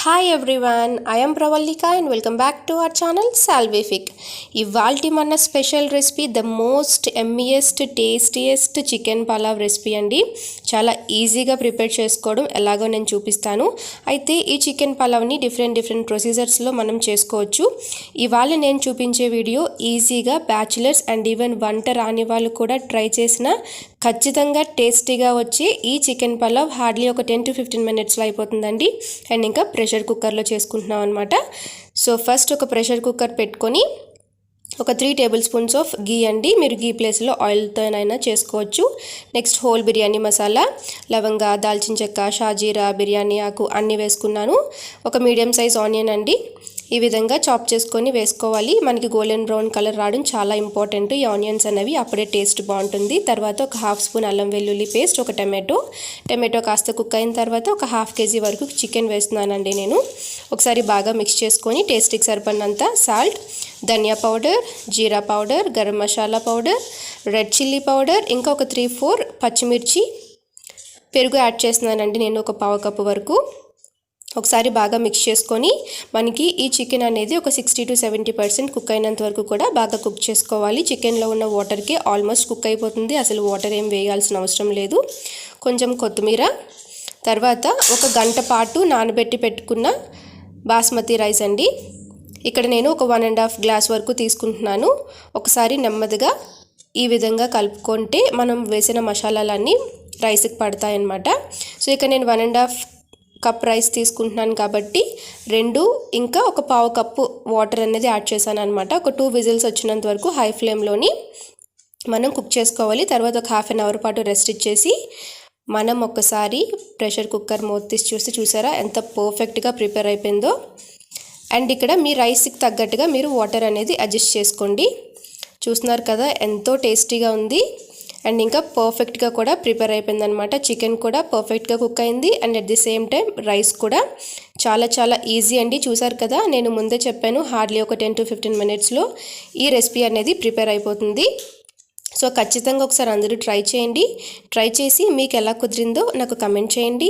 Hi everyone, I am Pravalika and welcome back to our channel Salvific. ఇవాల్టి మన special recipe the most yummiest tastiest chicken pulao recipe అండి. చాలా ఈజీగా prepare చేసుకోవడం ఎలాగో నేను చూపిస్తాను. అయితే ఈ చికెన్ పలావ్ని డిఫరెంట్ ప్రొసీజర్స్లో మనం చేసుకోవచ్చు. ఇవాళ నేను చూపించే వీడియో ఈజీగా బ్యాచిలర్స్ అండ్ ఈవెన్ వంట రాని వాళ్ళు కూడా ట్రై చేసిన ఖచ్చితంగా టేస్టీగా వచ్చే ఈ చికెన్ పలావ్ హార్డ్లీ ఒక 10 to 15 మినిట్స్లో అయిపోతుందండి. అండ్ ఇంకా ప్రెషర్ కుక్కర్లో చేసుకుంటున్నాం అనమాట. సో ఫస్ట్ ఒక ప్రెషర్ కుక్కర్ పెట్టుకొని ఒక 3 టేబుల్ స్పూన్స్ ఆఫ్ గీ అండి, మీరు గీ ప్లేస్లో ఆయిల్తోనైనా చేసుకోవచ్చు. నెక్స్ట్ హోల్ బిర్యానీ మసాలా, లవంగా, దాల్చిన చెక్క, షాజీరా, బిర్యానీ ఆకు అన్నీ వేసుకున్నాను. ఒక మీడియం సైజ్ ఆనియన్ అండి, ఈ విధంగా చాప్ చేసుకొని వేసుకోవాలి. మనకి గోల్డెన్ బ్రౌన్ కలర్ రావడం చాలా ఇంపార్టెంట్ ఈ ఆనియన్స్ అనేవి, అప్పుడే టేస్ట్ బాగుంటుంది. తర్వాత ఒక హాఫ్ స్పూన్ అల్లం వెల్లుల్లి పేస్ట్, ఒక టమాటో కాస్త కుక్ అయిన తర్వాత ఒక హాఫ్ కేజీ వరకు చికెన్ వేస్తున్నానండి నేను. ఒకసారి బాగా మిక్స్ చేసుకొని టేస్ట్కి సరిపడినంత salt, dhania powder, jeera powder, garam masala powder, red chilli powder, ఇంకా ఒక 3-4 పచ్చిమిర్చి, పెరుగు యాడ్ చేస్తున్నానండి నేను ఒక పావు కప్పు వరకు. ఒకసారి బాగా మిక్స్ చేసుకొని మనకి ఈ చికెన్ అనేది ఒక 60 to 70% కుక్ అయినంత వరకు కూడా బాగా కుక్ చేసుకోవాలి. చికెన్లో ఉన్న వాటర్కి ఆల్మోస్ట్ కుక్ అయిపోతుంది, అసలు వాటర్ ఏం వేయాల్సిన అవసరం లేదు. కొంచెం కొత్తిమీర, తర్వాత ఒక గంట పాటు నానబెట్టి పెట్టుకున్న బాస్మతి రైస్ అండి. ఇక్కడ నేను ఒక 1.5 గ్లాస్ వరకు తీసుకుంటున్నాను. ఒకసారి నెమ్మదిగా ఈ విధంగా కలుపుకుంటే మనం వేసిన మసాలాలన్నీ రైస్కి పడతాయన్నమాట. సో ఇక్కడ నేను 1.5 కప్ రైస్ తీసుకుంటున్నాను కాబట్టి 2 ఇంకా ఒక పావు కప్పు వాటర్ అనేది యాడ్ చేశాను అనమాట. ఒక 2 విజిల్స్ వచ్చినంత వరకు హై ఫ్లేమ్లోని మనం కుక్ చేసుకోవాలి. తర్వాత ఒక హాఫ్ అన్ అవర్ పాటు రెస్ట్ ఇచ్చేసి మనం ఒకసారి ప్రెషర్ కుక్కర్ మూత తీసి చూసారా ఎంత పర్ఫెక్ట్గా ప్రిపేర్ అయిపోయిందో. అండ్ ఇక్కడ మీ రైస్కి తగ్గట్టుగా మీరు వాటర్ అనేది అడ్జస్ట్ చేసుకోండి. చూస్తున్నారు కదా ఎంతో టేస్టీగా ఉంది అండ్ ఇంకా పర్ఫెక్ట్గా కూడా ప్రిపేర్ అయిపోయింది అనమాట. చికెన్ కూడా పర్ఫెక్ట్గా కుక్ అయింది and at the same time rice కూడా చాలా ఈజీ అండి. చూసారు కదా, నేను ముందే చెప్పాను హార్డ్లీ ఒక 10 to 15 మినిట్స్లో ఈ రెసిపీ అనేది ప్రిపేర్ అయిపోతుంది. సో ఖచ్చితంగా ఒకసారి అందరూ ట్రై చేసి మీకు ఎలా కుదిరిందో నాకు కమెంట్ చేయండి.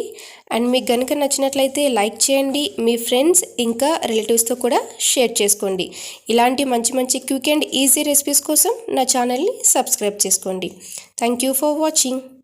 అండ్ మీకు కనుక నచ్చినట్లయితే లైక్ చేయండి, మీ ఫ్రెండ్స్ ఇంకా రిలేటివ్స్తో కూడా షేర్ చేసుకోండి. ఇలాంటి మంచి క్విక్ అండ్ ఈజీ రెసిపీస్ కోసం నా ఛానల్ని సబ్స్క్రైబ్ చేసుకోండి. Thank you for watching.